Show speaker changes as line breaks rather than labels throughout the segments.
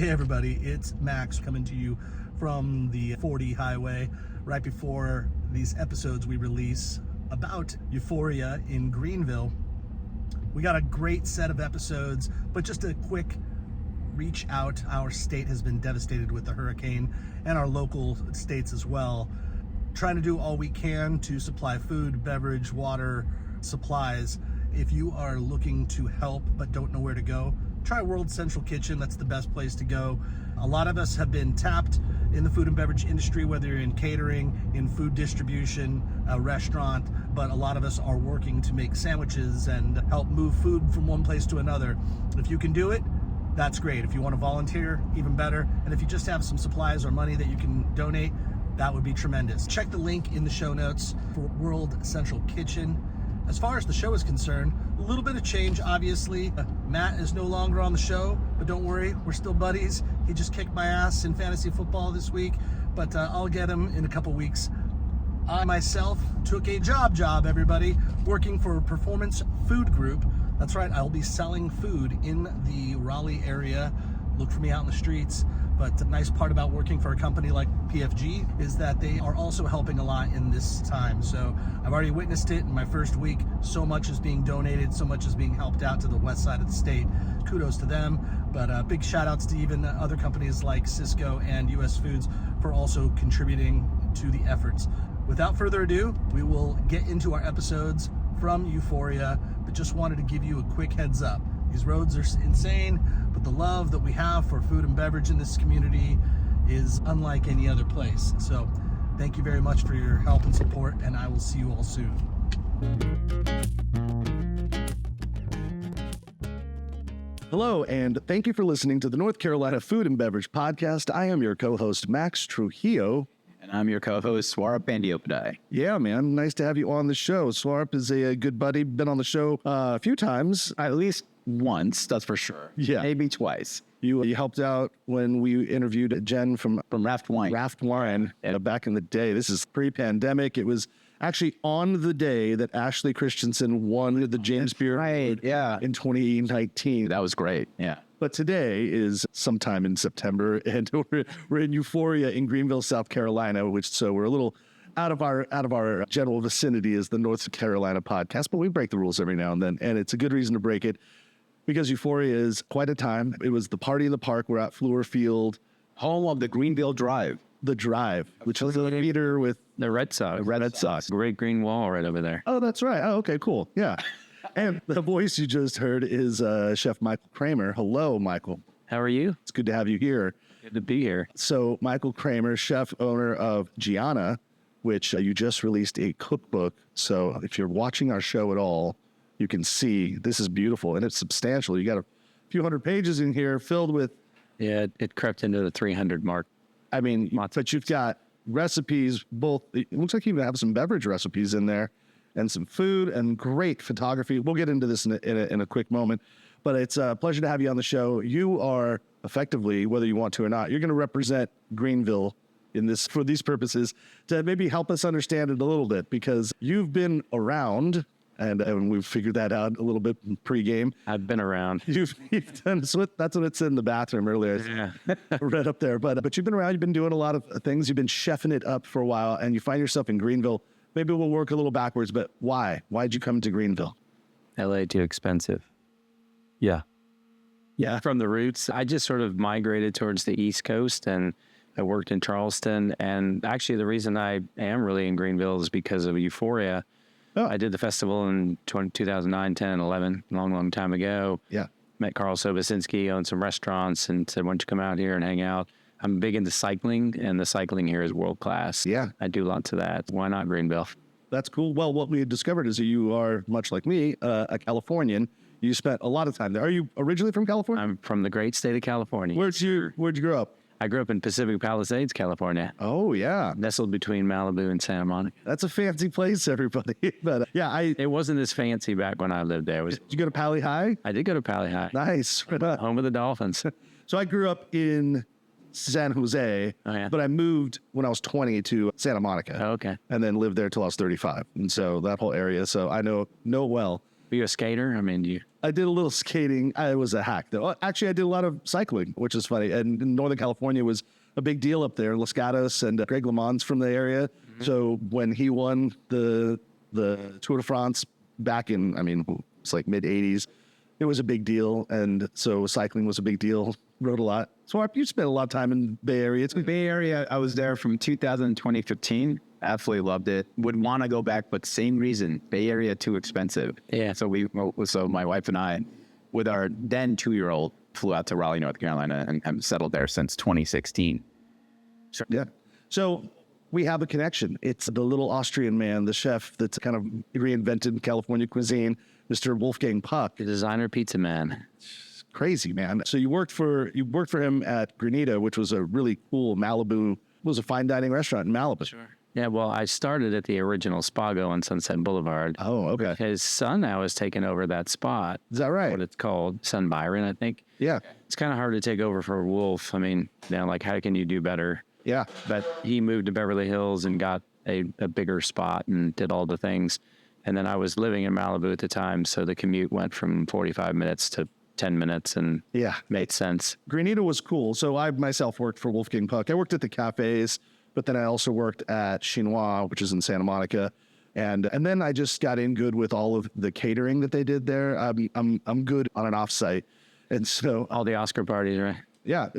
Hey everybody, it's Max coming to you from the 40 highway right before these episodes we release about Euphoria in Greenville. We got a great set of episodes, but just a quick reach out. Our state has been devastated with the hurricane and our local states as well. Trying to do all we can to supply food, beverage, water, supplies. If you are looking to help but don't know where to go, try World Central Kitchen. That's the best place to go. A lot of us have been tapped in the food and beverage industry, whether you're in catering, in food distribution, a restaurant, but a lot of us are working to make sandwiches and help move food from one place to another. If you can do it, that's great. If you want to volunteer, even better. And if you just have some supplies or money that you can donate, that would be tremendous. Check the link in the show notes for World Central Kitchen. As far as the show is concerned, a little bit of change, obviously. Matt is no longer on the show, but don't worry, we're still buddies. He just kicked my ass in fantasy football this week, but I'll get him in a couple weeks. I myself took a job, everybody, working for Performance Food Group. That's right, I'll be selling food in the Raleigh area. Look for me out in the streets. But the nice part about working for a company like PFG is that they are also helping a lot in this time. So I've already witnessed it in my first week. So much is being donated, so much is being helped out to the west side of the state. Kudos to them. But big shout outs to even other companies like Cisco and US Foods for also contributing to the efforts. Without further ado, we will get into our episodes from Euphoria, but just wanted to give you a quick heads up. These roads are insane, but the love that we have for food and beverage in this community is unlike any other place. So thank you very much for your help and support, and I will see you all soon. Hello, and thank you for listening to the North Carolina Food and Beverage Podcast. I am your co-host, Max Trujillo.
And I'm your co-host, Swarup Bandyopadhyay.
Yeah, man. Nice to have you on the show. Swarup is a good buddy. Been on the show a few times.
At least once, that's for sure.
Yeah.
Maybe twice.
You helped out when we interviewed Jen from
Raft Wine.
Back in the day. This is pre-pandemic. It was actually on the day that Ashley Christensen won the James Beard
Award
in 2019.
That was great. Yeah.
But today is sometime in September, and we're in Euphoria in Greenville, South Carolina, so we're a little out of our general vicinity as the North Carolina podcast, but we break the rules every now and then, and it's a good reason to break it because Euphoria is quite a time. It was the party in the park. We're at Fluor Field,
home of the Greenville Drive.
The Drive, which is a theater with
the Red Sox. Great green wall right over there.
Oh, that's right. Oh, okay, cool. Yeah. And the voice you just heard is Chef Michael Kramer. Hello, Michael.
How are you?
It's good to have you here.
Good to be here.
So Michael Kramer, chef, owner of Gianna, which you just released a cookbook. So if you're watching our show at all, you can see this is beautiful and it's substantial. You got a few hundred pages in here filled with...
Yeah, it crept into the 300 mark.
I mean, but you've got recipes, both... It looks like you even have some beverage recipes in there and some food and great photography. We'll get into this in a quick moment, but it's a pleasure to have you on the show. You are effectively, whether you want to or not, you're going to represent Greenville in this for these purposes to maybe help us understand it a little bit because you've been around and we've figured that out a little bit pre-game.
I've been around.
You've done so that's what it said in the bathroom earlier.
Yeah.
Right up there. But you've been around. You've been doing a lot of things. You've been chefing it up for a while, and you find yourself in Greenville. Maybe we'll work a little backwards, but why? Why'd you come to Greenville?
LA too expensive. Yeah.
Yeah.
From the roots, I just sort of migrated towards the East Coast and I worked in Charleston. And actually the reason I am really in Greenville is because of Euphoria.
Oh.
I did the festival in 2009, 10, 11, long time ago.
Yeah.
Met Carl Sobosinski, owned some restaurants and said, why don't you come out here and hang out? I'm big into cycling, and the cycling here is world class.
Yeah.
I do lots of that. Why not Greenville?
That's cool. Well, what we had discovered is that you are, much like me, a Californian. You spent a lot of time there. Are you originally from California?
I'm from the great state of California.
Where'd you grow up?
I grew up in Pacific Palisades, California.
Oh, yeah.
Nestled between Malibu and Santa Monica.
That's a fancy place, everybody. But yeah,
it wasn't as fancy back when I lived there.
Did you go to Pali High?
I did go to Pali High.
Nice.
Home of the Dolphins.
So I grew up in San Jose, but I moved when I was 20 to Santa Monica.
Oh, okay.
And then lived there till I was 35. And so that whole area, so I know it well.
Are you a skater? I mean,
I did a little skating. I was a hack, though. Actually, I did a lot of cycling, which is funny. And in Northern California was a big deal up there. Los Gatos and Greg LeMond's from the area. Mm-hmm. So when he won the Tour de France back in, I mean, it's like mid-'80s, it was a big deal. And so cycling was a big deal. Rode a lot. So you spent a lot of time in Bay Area.
The Bay Area, I was there from 2000 to 2015. Absolutely loved it. Would want to go back, but same reason. Bay Area too expensive.
Yeah.
So my wife and I, with our then 2-year-old, flew out to Raleigh, North Carolina, and have settled there since 2016.
Sure. Yeah. So we have a connection. It's the little Austrian man, the chef that's kind of reinvented California cuisine, Mr. Wolfgang Puck.
the designer pizza man.
Crazy, man. So you worked for him at Granita, which was a really cool Malibu. It was a fine dining restaurant in Malibu.
Sure. Yeah, well, I started at the original Spago on Sunset Boulevard.
Oh, okay.
His son now has taken over that spot.
Is that right?
What it's called, Son Byron, I think.
Yeah.
It's kind of hard to take over for Wolf. I mean, like, how can you do better?
Yeah.
But he moved to Beverly Hills and got a bigger spot and did all the things. And then I was living in Malibu at the time, so the commute went from 45 minutes to 10 minutes and made sense.
Granita was cool. So I myself worked for Wolfgang Puck. I worked at the cafes, but then I also worked at Chinois, which is in Santa Monica. And then I just got in good with all of the catering that they did there. I'm good on an offsite. And so
all the Oscar parties, right?
Yeah,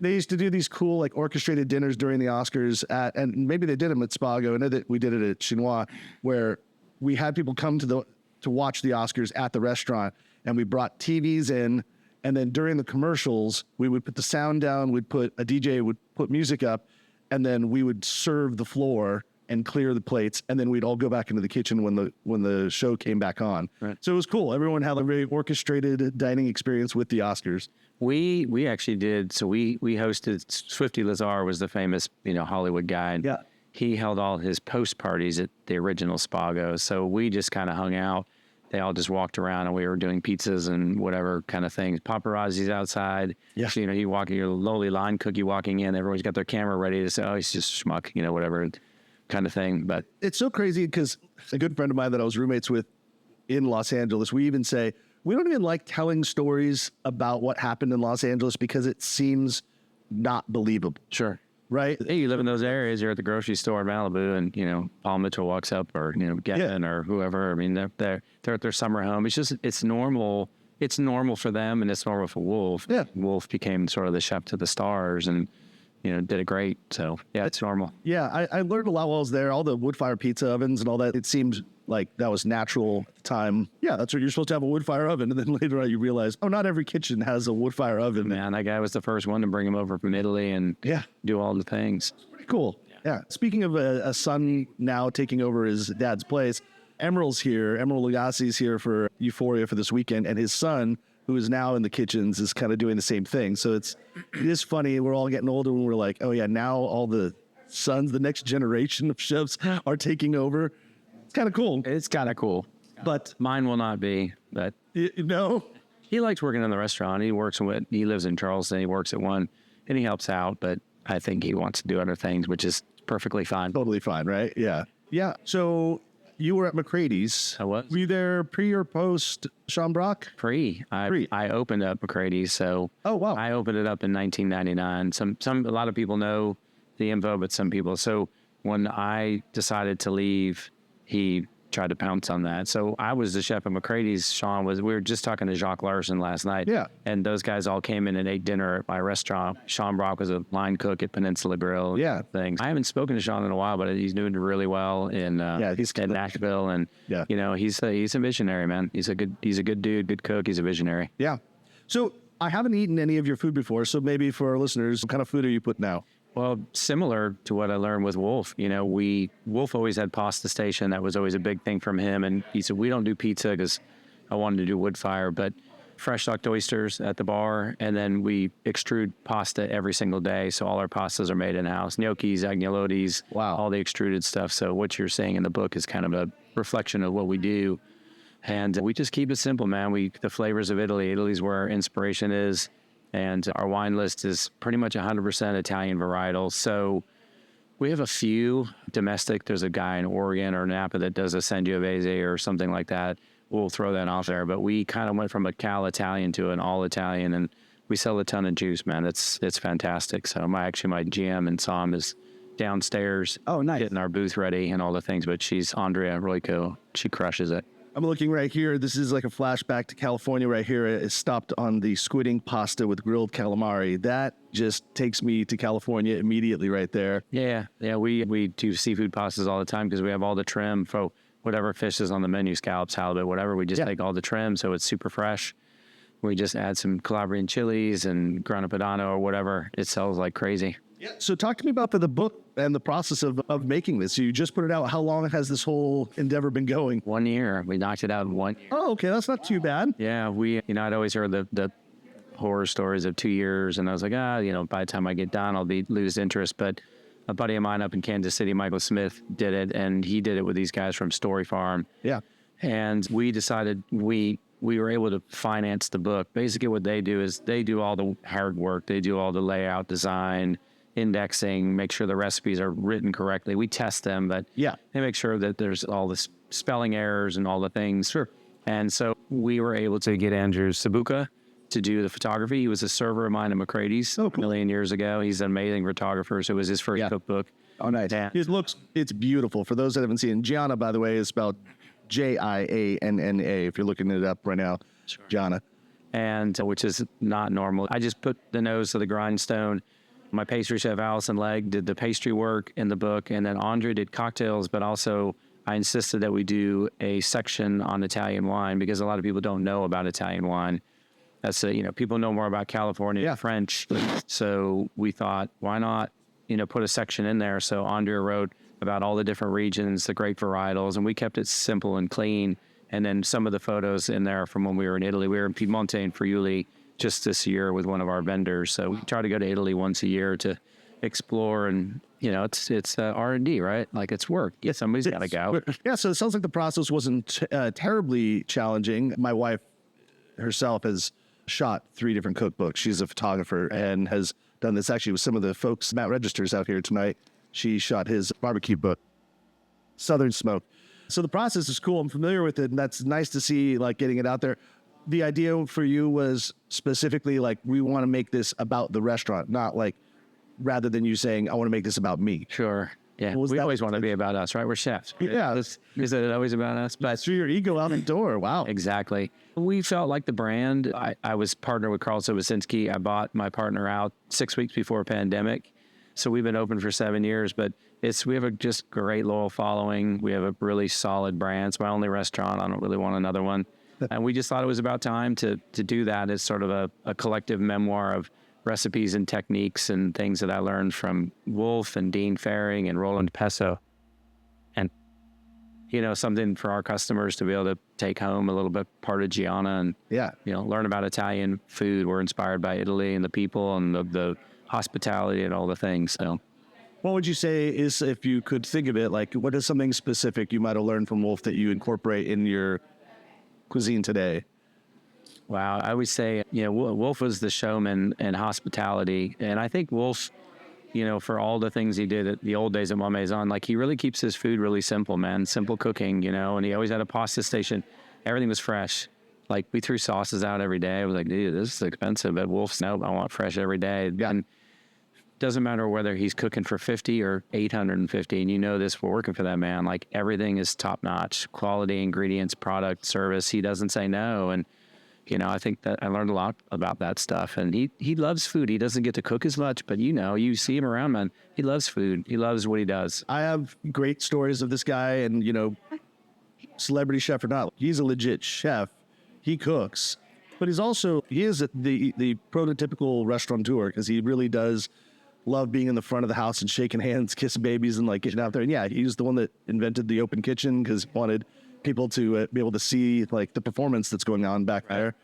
they used to do these cool, like, orchestrated dinners during the Oscars and maybe they did them at Spago. I know that we did it at Chinois, where we had people come to watch the Oscars at the restaurant, and we brought TVs in, and then during the commercials, we would put the sound down, a DJ would put music up, and then we would serve the floor and clear the plates, and then we'd all go back into the kitchen when the show came back on. Right. So it was cool. Everyone had a very orchestrated dining experience with the Oscars.
We actually did. So we hosted. Swifty Lazar was the famous Hollywood guy. And
yeah.
He held all his post parties at the original Spago. So we just kind of hung out. They all just walked around, and we were doing pizzas and whatever kind of things. Paparazzi's outside. Yeah. So, you walk, your lowly line cookie walking in. Everyone's got their camera ready to say, "Oh, he's just a schmuck," whatever kind of thing. But
it's so crazy because a good friend of mine that I was roommates with in Los Angeles, we even say we don't even like telling stories about what happened in Los Angeles because it seems not believable.
Sure.
Right?
Hey, you live in those areas. You're at the grocery store in Malibu, and Paul Mitchell walks up, or Gavin or whoever. I mean, they're at their summer home. It's normal. It's normal for them, and it's normal for Wolf.
Yeah.
Wolf became sort of the chef to the stars, and did it great. So yeah, it's normal.
Yeah, I learned a lot while I was there. All the wood fire pizza ovens and all that. It seemed like that was natural at the time. Yeah, that's what you're supposed to have, a wood fire oven. And then later on you realize, oh, not every kitchen has a wood fire oven.
Man, that guy was the first one to bring him over from Italy and do all the things.
It's pretty cool. Yeah. Speaking of a son now taking over his dad's place, Emerald Lagasse's here for Euphoria for this weekend, and his son, who is now in the kitchens, is kind of doing the same thing. So it is funny. We're all getting older when we're like, oh yeah, now all the sons, the next generation of chefs are taking over. It's kind of cool.
It's kind of cool.
But
mine will not be. But he likes working in the restaurant. He lives in Charleston. He works at one, and he helps out. But I think he wants to do other things, which is perfectly fine.
Totally fine, right? Yeah. Yeah. So you were at McCrady's.
I was.
Were you there pre or post Sean Brock?
Pre. I opened up McCrady's. So
oh wow.
I opened it up in 1999. A lot of people know the info, but some people. So when I decided to leave, he tried to pounce on that. So I was the chef at McCrady's. We were just talking to Jacques Larson last night.
Yeah.
And those guys all came in and ate dinner at my restaurant. Sean Brock was a line cook at Peninsula Grill.
Yeah.
Things. I haven't spoken to Sean in a while, but he's doing really well in Nashville. And, he's a visionary, man. He's a good dude, good cook. He's a visionary.
Yeah. So I haven't eaten any of your food before. So maybe for our listeners, what kind of food are you putting out?
Well, similar to what I learned with Wolf, Wolf always had pasta station. That was always a big thing from him. And he said, we don't do pizza because I wanted to do wood fire, but fresh ducked oysters at the bar. And then we extrude pasta every single day. So all our pastas are made in-house. Gnocchis, agnolotis, all the extruded stuff. So what you're saying in the book is kind of a reflection of what we do. And we just keep it simple, man. The flavors of Italy. Italy's where our inspiration is. And our wine list is pretty much 100% Italian varietal. So we have a few domestic. There's a guy in Oregon or Napa that does a Sangiovese or something like that. we'll throw that off there. But we kind of went from a Cal Italian to an all Italian, and we sell a ton of juice, man. It's fantastic. So my GM and Sam is downstairs.
Oh, nice.
Getting our booth ready and all the things. But she's Andrea Royko. She crushes it.
I'm looking right here. This is like a flashback to California right here. It stopped on the squid ink pasta with grilled calamari. That just takes me to California immediately right there.
Yeah. We do seafood pastas all the time because we have all the trim for whatever fish is on the menu, scallops, halibut, whatever. We just take all the trim so it's super fresh. We just add some Calabrian chilies and grana padano or whatever. It sells like crazy.
Yeah. So talk to me about the book and the process of making this. So you just put it out. How long has this whole endeavor been going?
1 year. We knocked it out in 1 year.
Oh, okay. That's not too bad.
Yeah. I'd always heard the horror stories of 2 years, and I was like, by the time I get done, I'll lose interest. But a buddy of mine up in Kansas City, Michael Smith, did it, and he did it with these guys from Story Farm.
Yeah.
And we decided we were able to finance the book. Basically what they do is they do all the hard work. They do all the layout, design, indexing, make sure the recipes are written correctly. We test them, but they make sure that there's all the spelling errors and all the things.
Sure.
And so we were able to get Andrew Sabuka to do the photography. He was a server of mine at McCrady's a million years ago. He's an amazing photographer. So it was his first cookbook.
Oh, nice. It's beautiful. For those that haven't seen, Gianna, by the way, is spelled Jianna, if you're looking it up right now.
Sure.
Gianna.
And which is not normal. I just put the nose to the grindstone. My pastry chef, Allison Legg, did the pastry work in the book. And then Andre did cocktails, but also I insisted that we do a section on Italian wine because a lot of people don't know about Italian wine. That's people know more about California and French. So we thought, why not, put a section in there. So Andrea wrote about all the different regions, the great varietals, and we kept it simple and clean. And then some of the photos in there from when we were in Italy. We were in Piemonte and Friuli just this year with one of our vendors. So we try to go to Italy once a year to explore, and it's R&D, right? Like it's work. Yeah, somebody's got to go.
Yeah, so it sounds like the process wasn't terribly challenging. My wife herself has shot 3 different cookbooks. She's a photographer and has done this actually with some of the folks. Matt Register's out here tonight. She shot his barbecue book, Southern Smoke. So the process is cool. I'm familiar with it, and that's nice to see, like, getting it out there. The idea for you was specifically, like, we want to make this about the restaurant, not like, rather than you saying, I want to make this about me.
Sure. Yeah. We always want to be about us, right? We're chefs. Right?
Yeah.
Is it always about us?
But through your ego out the door. Wow.
Exactly. We felt like the brand. I was partnered with Carl Sobocinski. I bought my partner out 6 weeks before pandemic. So we've been open for 7 years, but we have a just great loyal following. We have a really solid brand. It's my only restaurant. I don't really want another one. And we just thought it was about time to do that as sort of a collective memoir of recipes and techniques and things that I learned from Wolf and Dean Faring and Roland Pesso. And, something for our customers to be able to take home a little bit part of Gianna and, learn about Italian food. We're inspired by Italy and the people and the hospitality and all the things. So
what would you say is, if you could think of it, like, what is something specific you might have learned from Wolf that you incorporate in your cuisine today?
Wow. I would say, Wolf was the showman and hospitality. And I think Wolf, for all the things he did at the old days at Ma Maison, like, he really keeps his food really simple, man. Simple cooking, and he always had a pasta station. Everything was fresh. Like, we threw sauces out every day. I was like, dude, this is expensive. But Wolf's, nope, I want fresh every day.
Yeah.
And doesn't matter whether he's cooking for 50 or 850. And this, we're working for that man. Like, everything is top notch, quality, ingredients, product, service. He doesn't say no. And, I think that I learned a lot about that stuff. And he loves food. He doesn't get to cook as much, but you see him around, man. He loves food. He loves what he does.
I have great stories of this guy, and, celebrity chef or not, he's a legit chef. He cooks, but he is the prototypical restaurateur, because he really does love being in the front of the house and shaking hands, kissing babies, and like getting out there. And yeah, he's the one that invented the open kitchen because he wanted people to be able to see like the performance that's going on back there.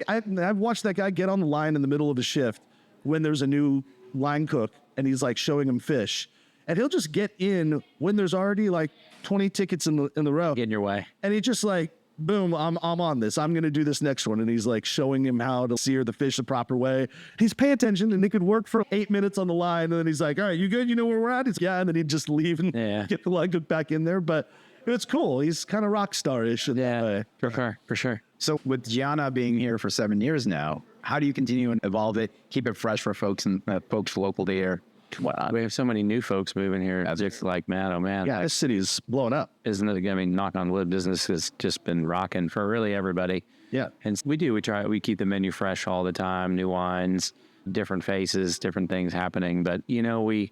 I've watched that guy get on the line in the middle of a shift when there's a new line cook and he's like showing him fish, and he'll just get in when there's already like 20 tickets in the row.
Get in your way.
And he just like, boom, I'm on this. I'm going to do this next one. And he's like showing him how to sear the fish the proper way. He's paying attention, and he could work for 8 minutes on the line. And then he's like, all right, you good? You know where we're at? He's, yeah. And then he'd just leave and get the line cook back in there. But It's cool. He's kind of rock star-ish in that way.
For sure.
So with Gianna being here for 7 years now, how do you continue and evolve it, keep it fresh for folks and folks local to here?
We have so many new folks moving here. It's just like, man, oh man.
Yeah, this city is blowing up.
Isn't it? I mean, knock on wood, business has just been rocking for really everybody.
Yeah.
And we keep the menu fresh all the time, new wines, different faces, different things happening. But, you know, we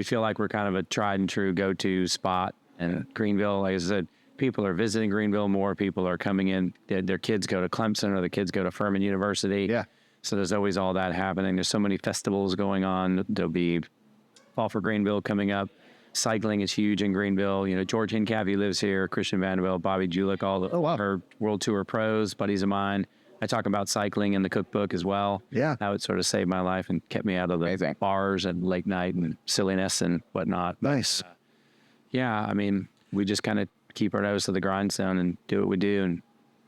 feel like we're kind of a tried and true go-to spot. And Greenville, like I said, people are visiting Greenville more. People are coming in. Their kids go to Clemson or the kids go to Furman University.
Yeah.
So there's always all that happening. There's so many festivals going on. There'll be Fall for Greenville coming up. Cycling is huge in Greenville. You know, George Hincapie lives here, Christian Vanderbilt, Bobby Julich, all her World Tour pros, buddies of mine. I talk about cycling in the cookbook as well.
Yeah.
How it sort of saved my life and kept me out of the bars and late night and silliness and whatnot.
Nice.
Yeah, I mean, we just kind of keep our nose to the grindstone and do what we do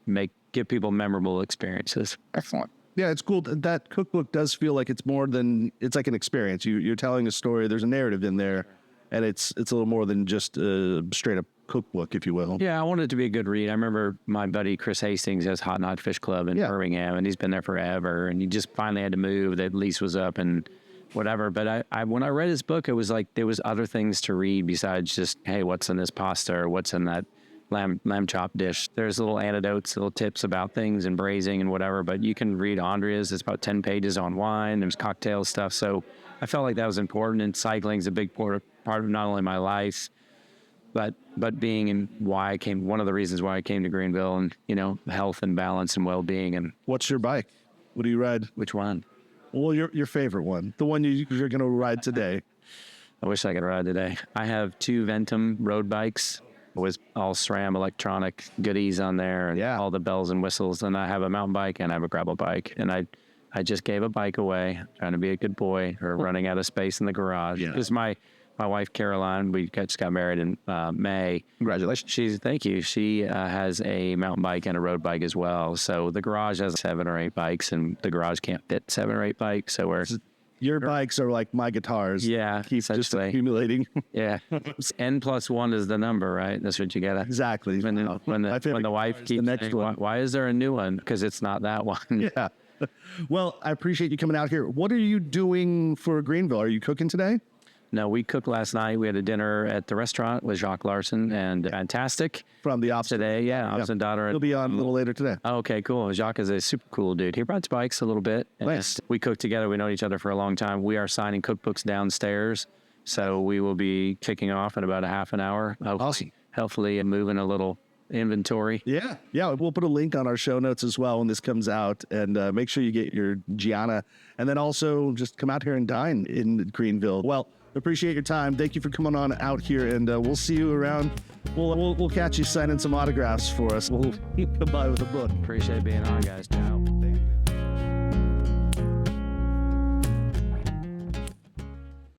and give people memorable experiences.
Excellent.
Yeah, it's cool. That cookbook does feel like it's more than, it's like an experience. You're telling a story. There's a narrative in there, and it's a little more than just a straight up cookbook, if you will.
Yeah, I wanted it to be a good read. I remember my buddy Chris Hastings has Hot Knot Fish Club in Birmingham, and he's been there forever, and he just finally had to move. The lease was up and whatever. But I when I read his book, it was like there was other things to read besides just, hey, what's in this pasta or what's in that lamb chop dish. There's little anecdotes, little tips about things and braising and whatever, but you can read Andrea's. It's about 10 pages on wine. There's cocktail stuff. So I felt like that was important, and cycling is a big part of not only my life, but being in why I came, one of the reasons why I came to Greenville, and, you know, health and balance and well-being. And
What's your bike? What do you ride?
which one?
Well, your favorite one, the one you're going to ride today.
I wish I could ride today. I have 2 Ventum road bikes with all SRAM electronic goodies on there and all the bells and whistles. And I have a mountain bike and I have a gravel bike. And I just gave a bike away, trying to be a good boy, or running out of space in the garage. Because my wife, Caroline, we just got married in May.
Congratulations.
Thank you. She has a mountain bike and a road bike as well. So the garage has 7 or 8 bikes, and the garage can't fit 7 or 8 bikes. So
your bikes are like my guitars.
Yeah,
keep just accumulating.
Yeah, N+1 is the number, right? That's what you gotta.
Exactly.
When the wife keeps saying, why is there a new one? Because it's not that one.
Yeah. Well, I appreciate you coming out here. What are you doing for Greenville? Are you cooking today?
No, we cooked last night. We had a dinner at the restaurant with Jacques Larson, and fantastic.
From the Ops
today, Ops and daughter.
He'll be on a little later today.
Oh, okay, cool. Jacques is a super cool dude. He rides bikes a little bit.
Nice.
We cook together. We know each other for a long time. We are signing cookbooks downstairs, so we will be kicking off in about a half an hour.
Awesome.
Hopefully moving a little inventory.
Yeah. We'll put a link on our show notes as well when this comes out, and make sure you get your Gianna, and then also just come out here and dine in Greenville. Well, appreciate your time. Thank you for coming on out here, and we'll see you around. We'll catch you signing some autographs for us. We'll come by with a book.
Appreciate being on, guys. Ciao.
Thank you.